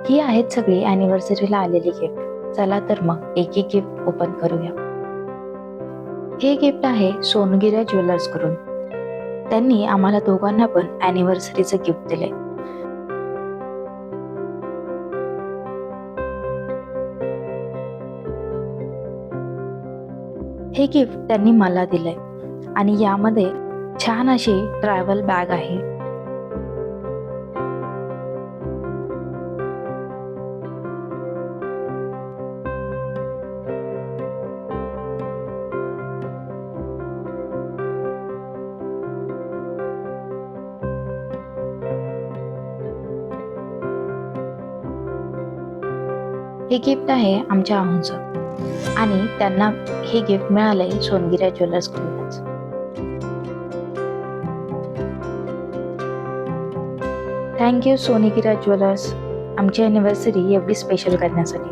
ही आहेत सगळी अॅनिव्हर्सरीला आलेली गिफ्ट. चला तर मग एक एक गिफ्ट ओपन करूया. हे गिफ्ट आहे सोनगिरा ज्वेलर्स कडून. त्यांनी आम्हाला दोघांना पण अॅनिव्हर्सरीचं गिफ्ट दिलंय. हे गिफ्ट त्यांनी मला दिलंय आणि यामध्ये छान अशी ट्रॅव्हल बॅग आहे. हे गिफ्ट आहे आमच्या अहूचं आणि त्यांना हे गिफ्ट मिळालंय सोनगिरा ज्वेलर्स कडूनच. थँक्यू सोनगिरा ज्वेलर्स, आमची अॅनिव्हर्सरी एवढी स्पेशल करण्यासाठी.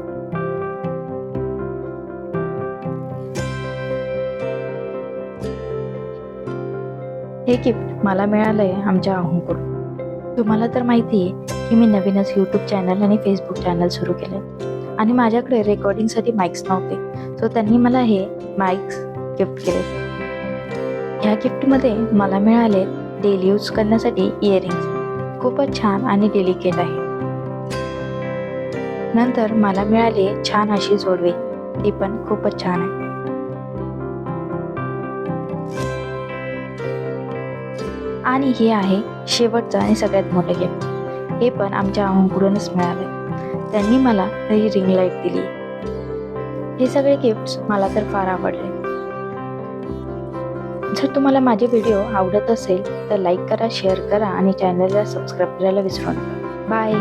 हे गिफ्ट मला मिळालंय आमच्या अहूकडून. तुम्हाला तर माहिती आहे की मी नवीनच यूट्यूब चॅनल आणि फेसबुक चॅनल सुरू केले आणि माझ्याकडे रेकॉर्डिंगसाठी माईक्स नव्हते, सो त्यांनी मला हे माईक्स गिफ्ट केले. ह्या गिफ्टमध्ये मला मिळाले डेली यूज करण्यासाठी इयरिंग्स. खूपच छान आणि डेलिकेट आहे. नंतर मला मिळाली छान अशी जोडवी, ती पण खूपच छान आहे. आणि हे आहे शेवटचं आणि सगळ्यात मोठं गिफ्ट. हे पण आमच्या अहूकडूनच मिळाले. त्यांनी मला ही रिंग लाईट दिली. हे सगळे गिफ्ट्स मला तर फार आवडले. जर तुम्हाला माझे व्हिडिओ आवडत असेल तर लाईक करा, शेअर करा आणि चॅनलला सबस्क्राईब करायला विसरू नका. बाय.